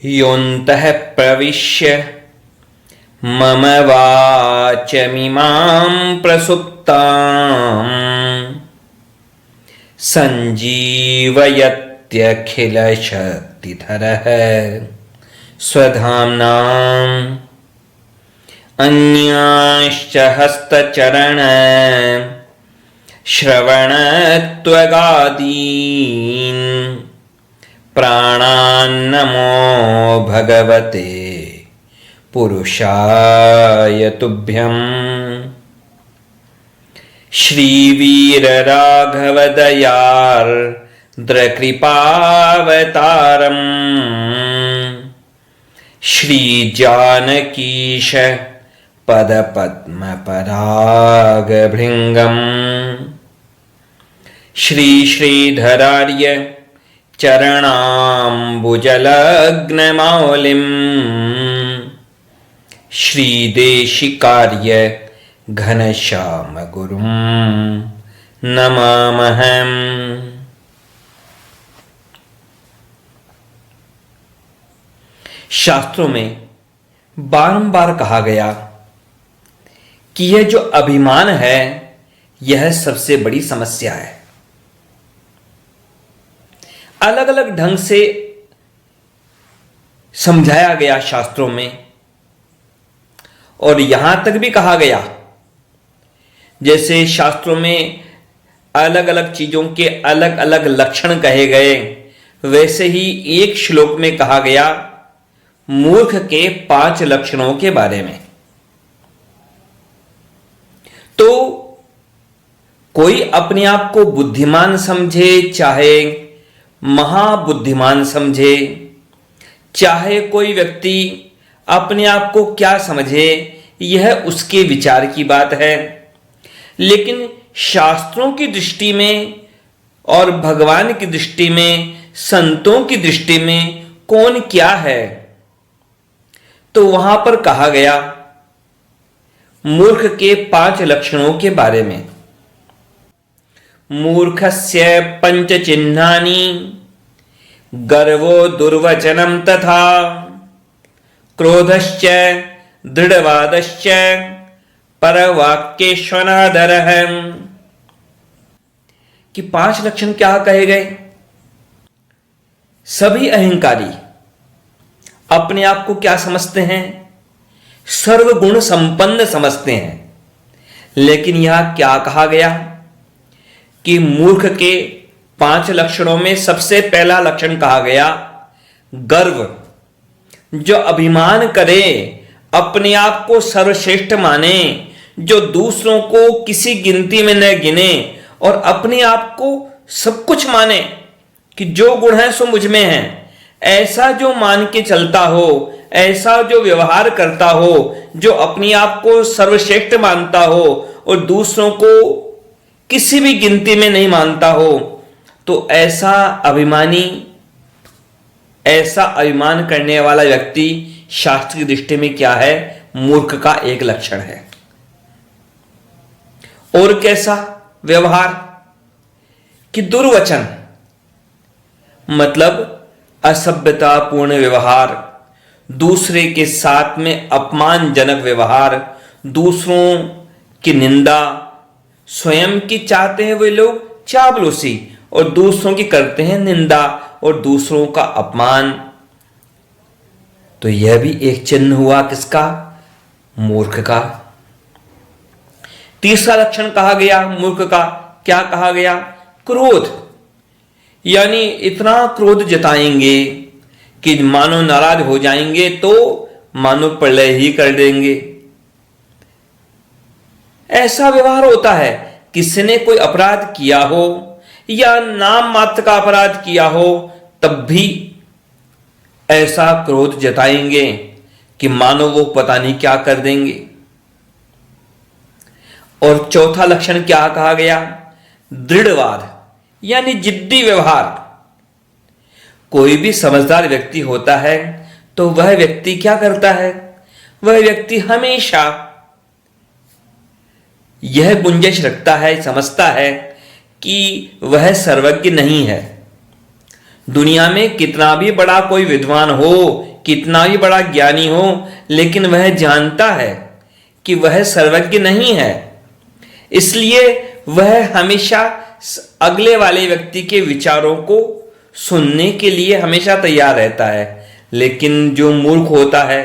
योऽन्तः प्रविश्य मम वाचमिमां प्रसुप्ताम् सञ्जीवयत्यखिलशक्तिधरः स्वधाम्नाम् अन्यांश्च हस्तचरण श्रवणत्वगादीन् प्राणान्नमो भगवते पुरुषाय तुभ्यम्। श्रीवीरराघवदयार्द्रकृपावतारम् श्रीजानकीश पदपद्मपरागभृङ्गम् श्रीश्रीधरार्य चरणाम्बुजलग्नमौलिम् श्रीदेशिकार्य घनश्यामगुरुं नमामहम्। शास्त्रों में बारंबार कहा गया कि यह जो अभिमान है यह सबसे बड़ी समस्या है। अलग अलग ढंग से समझाया गया शास्त्रों में, और यहां तक भी कहा गया, जैसे शास्त्रों में अलग अलग चीजों के अलग अलग लक्षण कहे गए, वैसे ही एक श्लोक में कहा गया मूर्ख के 5 लक्षणों के बारे में। तो कोई अपने आप को बुद्धिमान समझे, चाहे महाबुद्धिमान समझे, चाहे कोई व्यक्ति अपने आप को क्या समझे, यह उसके विचार की बात है। लेकिन शास्त्रों की दृष्टि में और भगवान की दृष्टि में, संतों की दृष्टि में कौन क्या है, तो वहां पर कहा गया मूर्ख के 5 लक्षणों के बारे में। मूर्खस्य 5 चिह्नानि गर्वो दुर्वचनम तथा क्रोधश्च दृढ़वादश्च परवाक्येष्वनादरः। कि 5 लक्षण क्या कहे गए? सभी अहंकारी अपने आप को क्या समझते हैं? सर्वगुण संपन्न समझते हैं। लेकिन यहां क्या कहा गया कि मूर्ख के 5 लक्षणों में सबसे पहला लक्षण कहा गया गर्व। जो अभिमान करे, अपने आप को सर्वश्रेष्ठ माने, जो दूसरों को किसी गिनती में न गिने और अपने आप को सब कुछ माने कि जो गुण है सो मुझ में है, ऐसा जो मान के चलता हो, ऐसा जो व्यवहार करता हो, जो अपने आप को सर्वश्रेष्ठ मानता हो और दूसरों को किसी भी गिनती में नहीं मानता हो, तो ऐसा अभिमान करने वाला व्यक्ति शास्त्र की दृष्टि में क्या है? मूर्ख का एक लक्षण है। और कैसा व्यवहार? कि दुर्वचन, मतलब असभ्यतापूर्ण व्यवहार, दूसरे के साथ में अपमानजनक व्यवहार, दूसरों की निंदा, स्वयं की चाहते हैं वे लोग चापलूसी और दूसरों की करते हैं निंदा और दूसरों का अपमान। तो यह भी एक चिन्ह हुआ किसका? मूर्ख का। तीसरा लक्षण कहा गया मूर्ख का, क्या कहा गया? क्रोध। यानी इतना क्रोध जताएंगे कि मानो नाराज हो जाएंगे तो मानो प्रलय ही कर देंगे। ऐसा व्यवहार होता है, किसी ने कोई अपराध किया हो या नाम मात्र का अपराध किया हो, तब भी ऐसा क्रोध जताएंगे कि मानो वो पता नहीं क्या कर देंगे। और चौथा लक्षण क्या कहा गया? दृढ़वाद, यानी जिद्दी व्यवहार। कोई भी समझदार व्यक्ति होता है तो वह व्यक्ति क्या करता है? वह व्यक्ति हमेशा यह गुंजाइश रखता है, समझता है कि वह सर्वज्ञ नहीं है। दुनिया में कितना भी बड़ा कोई विद्वान हो कितना भी बड़ा ज्ञानी हो, लेकिन वह जानता है कि वह सर्वज्ञ नहीं है। इसलिए वह हमेशा अगले वाले व्यक्ति के विचारों को सुनने के लिए हमेशा तैयार रहता है। लेकिन जो मूर्ख होता है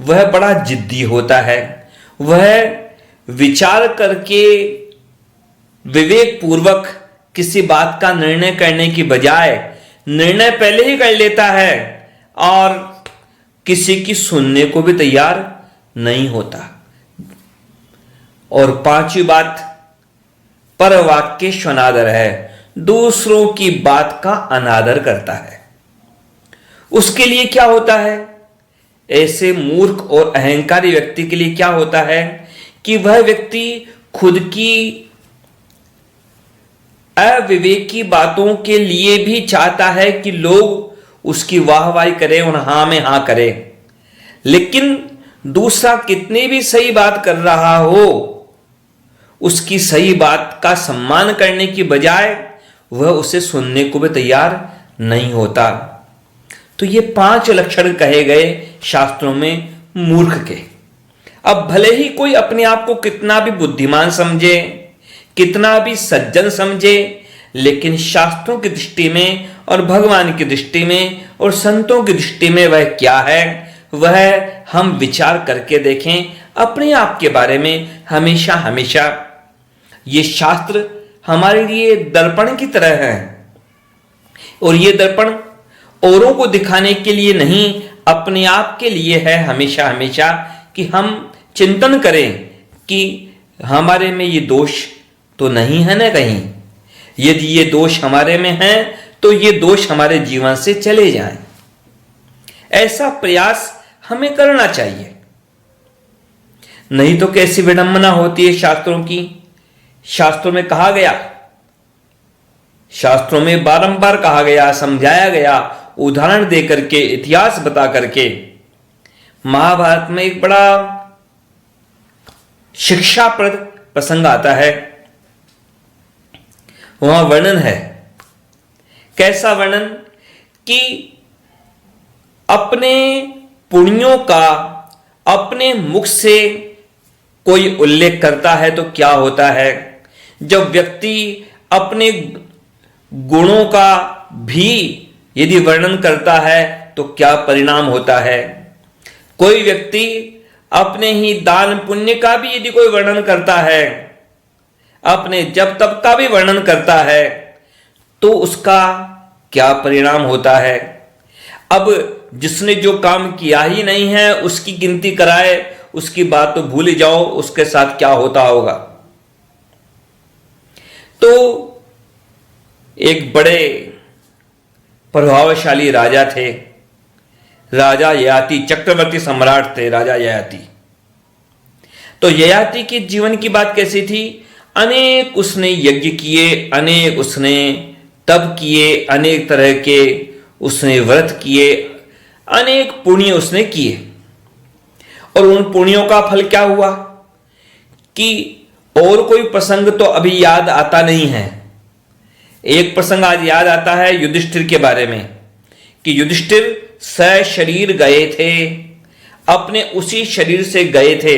वह बड़ा जिद्दी होता है। वह विचार करके विवेक पूर्वक किसी बात का निर्णय करने की बजाय निर्णय पहले ही कर लेता है और किसी की सुनने को भी तैयार नहीं होता। और पांचवी बात, परवाक्य स्वनादर है, दूसरों की बात का अनादर करता है। उसके लिए क्या होता है, ऐसे मूर्ख और अहंकारी व्यक्ति के लिए क्या होता है कि वह व्यक्ति खुद की अविवेकी बातों के लिए भी चाहता है कि लोग उसकी वाहवाही करें और हां में हां करें। लेकिन दूसरा कितनी भी सही बात कर रहा हो, उसकी सही बात का सम्मान करने की बजाय वह उसे सुनने को भी तैयार नहीं होता। तो ये 5 लक्षण कहे गए शास्त्रों में मूर्ख के। अब भले ही कोई अपने आप को कितना भी बुद्धिमान समझे, कितना भी सज्जन समझे, लेकिन शास्त्रों की दृष्टि में और भगवान की दृष्टि में और संतों की दृष्टि में वह क्या है, वह हम विचार करके देखें अपने आप के बारे में। हमेशा हमेशा ये शास्त्र हमारे लिए दर्पण की तरह है, और ये दर्पण औरों को दिखाने के लिए नहीं, अपने आप के लिए है हमेशा हमेशा, कि हम चिंतन करें कि हमारे में ये दोष तो नहीं है ना कहीं। यदि ये दोष हमारे में है तो ये दोष हमारे जीवन से चले जाएं। ऐसा प्रयास हमें करना चाहिए। नहीं तो कैसी विडंबना होती है शास्त्रों की। शास्त्रों में कहा गया, शास्त्रों में बारंबार कहा गया, समझाया गया, उदाहरण दे करके, इतिहास बता करके। महाभारत में एक बड़ा शिक्षाप्रद प्रसंग आता है। वहां वर्णन है, कैसा वर्णन कि अपने पुण्यों का अपने मुख से कोई उल्लेख करता है तो क्या होता है, जब व्यक्ति अपने गुणों का भी यदि वर्णन करता है तो क्या परिणाम होता है। कोई व्यक्ति अपने ही दान पुण्य का भी यदि कोई वर्णन करता है, अपने जप तप का भी वर्णन करता है, तो उसका क्या परिणाम होता है। अब जिसने जो काम किया ही नहीं है उसकी गिनती कराए, उसकी बात तो भूल ही जाओ, उसके साथ क्या होता होगा। तो एक बड़े प्रभावशाली राजा थे, राजा ययाति, चक्रवर्ती सम्राट थे राजा ययाति। तो ययाति के जीवन की बात कैसी थी, अनेक उसने यज्ञ किए, अनेक उसने तप किए, अनेक तरह के उसने व्रत किए, अनेक पुण्य उसने किए। और उन पुण्यों का फल क्या हुआ कि और कोई प्रसंग तो अभी याद आता नहीं है। एक प्रसंग आज याद आता है युधिष्ठिर के बारे में, कि युधिष्ठिर सशरीर गए थे, अपने उसी शरीर से गए थे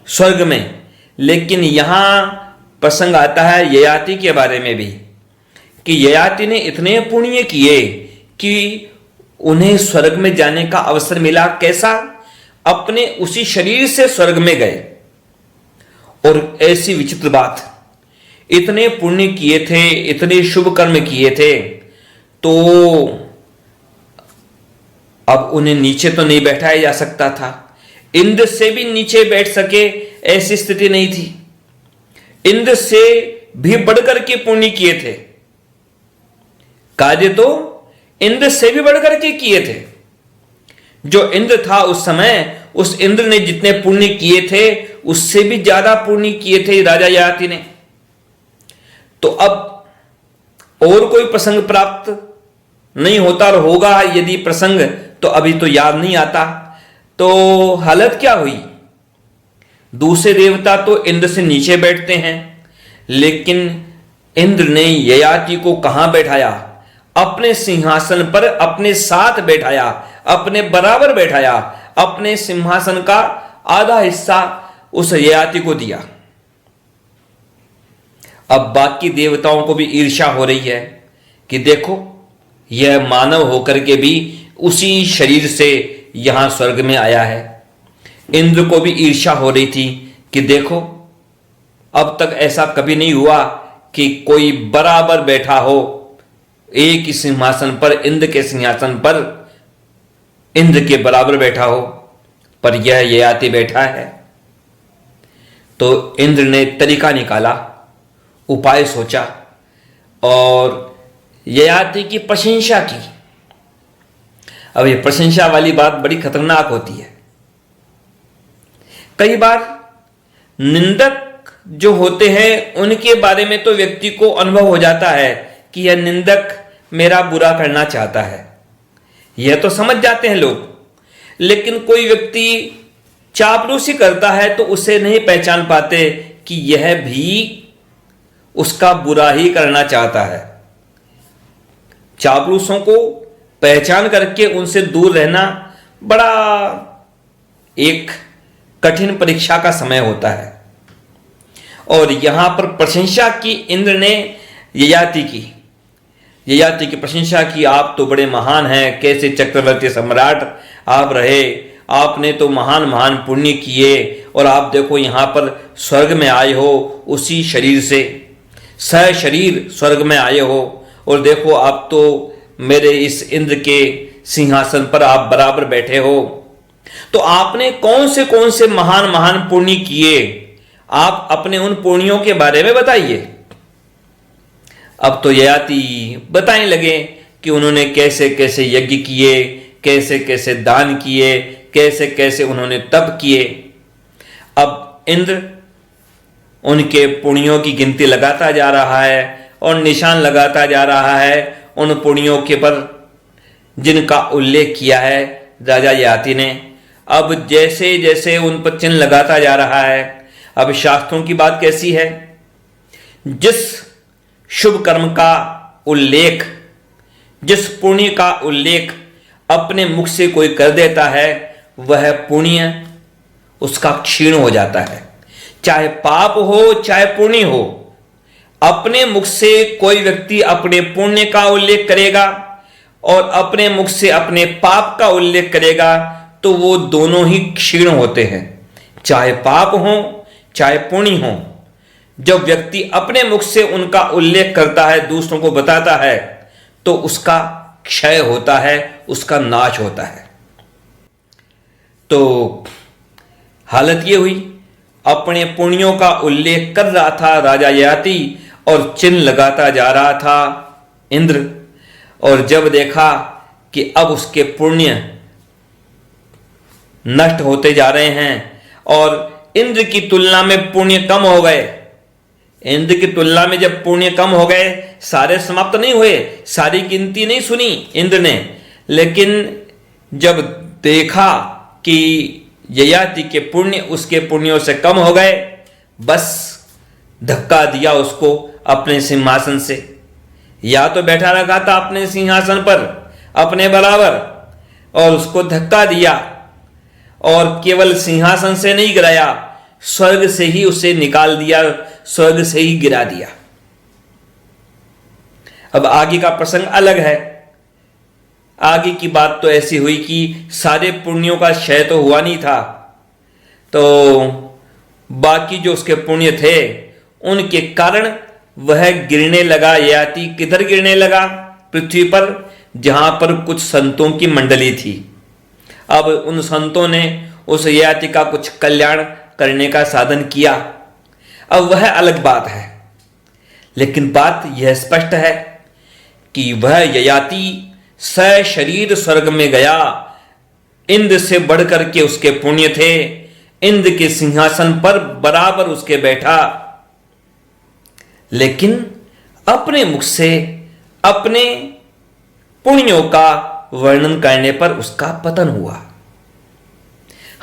स्वर्ग में। लेकिन यहां प्रसंग आता है ययाति के बारे में भी, कि ययाति ने इतने पुण्य किए कि उन्हें स्वर्ग में जाने का अवसर मिला। कैसा, अपने उसी शरीर से स्वर्ग में गए। और ऐसी विचित्र बात, इतने पुण्य किए थे, इतने शुभ कर्म किए थे, तो अब उन्हें नीचे तो नहीं बैठाया जा सकता था। इंद्र से भी नीचे बैठ सके ऐसी स्थिति नहीं थी। इंद्र से भी बढ़कर के पुण्य किए थे, कार्य तो इंद्र से भी बढ़कर के किए थे। जो इंद्र था उस समय, उस इंद्र ने जितने पुण्य किए थे उससे भी ज्यादा पुण्य किए थे राजा ययाति ने। तो अब और कोई प्रसंग प्राप्त नहीं होता, और होगा यदि प्रसंग तो अभी तो याद नहीं आता। तो हालत क्या हुई, दूसरे देवता तो इंद्र से नीचे बैठते हैं, लेकिन इंद्र ने ययाति को कहां बैठाया, अपने सिंहासन पर अपने साथ बैठाया, अपने बराबर बैठाया, अपने सिंहासन का आधा हिस्सा उस ययाति को दिया। अब बाकी देवताओं को भी ईर्ष्या हो रही है कि देखो, यह मानव होकर के भी उसी शरीर से यहां स्वर्ग में आया है। इंद्र को भी ईर्ष्या हो रही थी कि देखो, अब तक ऐसा कभी नहीं हुआ कि कोई बराबर बैठा हो एक ही सिंहासन पर, इंद्र के सिंहासन पर इंद्र के बराबर बैठा हो, पर यह ययाति बैठा है। तो इंद्र ने तरीका निकाला, उपाय सोचा और ययाति की प्रशंसा की। अब यह प्रशंसा वाली बात बड़ी खतरनाक होती है। कई बार निंदक जो होते हैं उनके बारे में तो व्यक्ति को अनुभव हो जाता है कि यह निंदक मेरा बुरा करना चाहता है, यह तो समझ जाते हैं लोग। लेकिन कोई व्यक्ति चापलूसी करता है तो उसे नहीं पहचान पाते कि यह भी उसका बुरा ही करना चाहता है। चापलूसों को पहचान करके उनसे दूर रहना बड़ा एक कठिन परीक्षा का समय होता है। और यहां पर प्रशंसा की इंद्र ने ययाति की प्रशंसा की। आप तो बड़े महान हैं, कैसे चक्रवर्ती सम्राट आप रहे, आपने तो महान महान पुण्य किए और आप देखो यहां पर स्वर्ग में आए हो, उसी शरीर से शरीर स्वर्ग में आए हो, और देखो आप तो मेरे इस इंद्र के सिंहासन पर आप बराबर बैठे हो। तो आपने कौन से महान महान पुण्य किए, आप अपने उन पुण्यों के बारे में बताइए। अब तो ययाति बताने लगे कि उन्होंने कैसे कैसे यज्ञ किए, कैसे कैसे दान किए, कैसे कैसे उन्होंने तप किए। अब इंद्र उनके पुण्यों की गिनती लगाता जा रहा है और निशान लगाता जा रहा है उन पुण्यों के पर जिनका उल्लेख किया है राजा ययाति ने। अब जैसे जैसे उन पर चिन्ह लगाता जा रहा है, अब शास्त्रों की बात कैसी है, जिस शुभ कर्म का उल्लेख, जिस पुण्य का उल्लेख अपने मुख से कोई कर देता है, वह पुण्य उसका क्षीण हो जाता है। चाहे पाप हो चाहे पुण्य हो, अपने मुख से कोई व्यक्ति अपने पुण्य का उल्लेख करेगा और अपने मुख से अपने पाप का उल्लेख करेगा तो वो दोनों ही क्षीण होते हैं। चाहे पाप हो चाहे पुण्य हो, जब व्यक्ति अपने मुख से उनका उल्लेख करता है, दूसरों को बताता है, तो उसका क्षय होता है, उसका नाश होता है। तो हालत ये हुई, अपने पुण्यों का उल्लेख कर रहा था राजा ययाति और चिन्ह लगाता जा रहा था इंद्र, और जब देखा कि अब उसके पुण्य नष्ट होते जा रहे हैं और इंद्र की तुलना में पुण्य कम हो गए, इंद्र की तुलना में जब पुण्य कम हो गए, सारे समाप्त नहीं हुए, सारी गिनती नहीं सुनी इंद्र ने, लेकिन जब देखा कि ययाति के पुण्य उसके पुण्यों से कम हो गए, बस धक्का दिया उसको अपने सिंहासन से। या तो बैठा रखा था अपने सिंहासन पर अपने बराबर, और उसको धक्का दिया और केवल सिंहासन से नहीं गिराया, स्वर्ग से ही उसे निकाल दिया, स्वर्ग से ही गिरा दिया। अब आगे का प्रसंग अलग है। आगे की बात तो ऐसी हुई कि सारे पुण्यों का क्षय तो हुआ नहीं था, तो बाकी जो उसके पुण्य थे उनके कारण वह गिरने लगा। ययाति किधर गिरने लगा? पृथ्वी पर, जहां पर कुछ संतों की मंडली थी। अब उन संतों ने उस ययाति का कुछ कल्याण करने का साधन किया, अब वह अलग बात है। लेकिन बात यह स्पष्ट है कि वह ययाति सशरीर स्वर्ग में गया, इंद्र से बढ़कर के उसके पुण्य थे, इंद्र के सिंहासन पर बराबर उसके बैठा, लेकिन अपने मुख से अपने पुण्यों का वर्णन करने पर उसका पतन हुआ।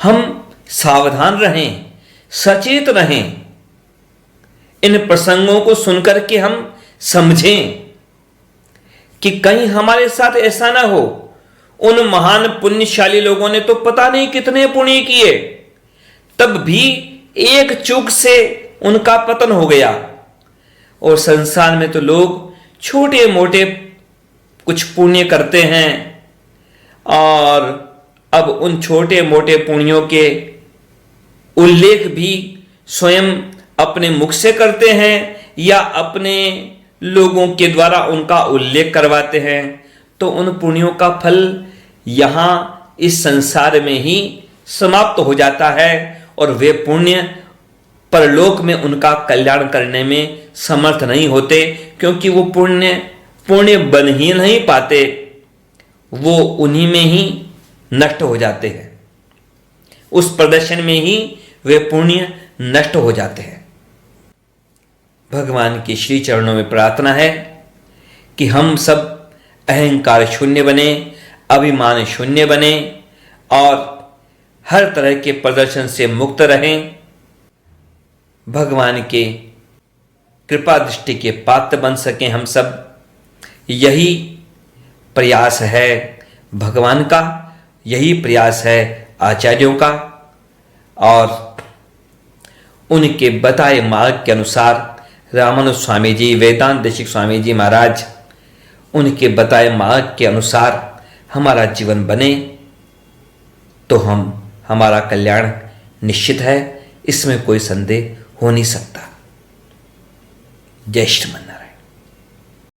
हम सावधान रहें, सचेत रहें, इन प्रसंगों को सुनकर के हम समझें कि कहीं हमारे साथ ऐसा ना हो। उन महान पुण्यशाली लोगों ने तो पता नहीं कितने पुण्य किए, तब भी एक चूक से उनका पतन हो गया। और संसार में तो लोग छोटे मोटे कुछ पुण्य करते हैं और अब उन छोटे मोटे पुण्यों के उल्लेख भी स्वयं अपने मुख से करते हैं या अपने लोगों के द्वारा उनका उल्लेख करवाते हैं। तो उन पुण्यों का फल यहां इस संसार में ही समाप्त हो जाता है और वे पुण्य परलोक में उनका कल्याण करने में समर्थ नहीं होते, क्योंकि वो पुण्य बन ही नहीं पाते, वो उन्हीं में ही नष्ट हो जाते हैं। उस प्रदर्शन में ही वे पुण्य नष्ट हो जाते हैं। भगवान के श्री चरणों में प्रार्थना है कि हम सब अहंकार शून्य बने, अभिमान शून्य बने और हर तरह के प्रदर्शन से मुक्त रहें। भगवान के कृपा दृष्टि के पात्र बन सकें हम सब, यही प्रयास है भगवान का, यही प्रयास है आचार्यों का। और उनके बताए मार्ग के अनुसार रामानुज स्वामी जी, वेदांत देशिक स्वामी जी महाराज, उनके बताए मार्ग के अनुसार हमारा जीवन बने तो हमारा कल्याण निश्चित है, इसमें कोई संदेह हो नहीं सकता। जय श्रीमन।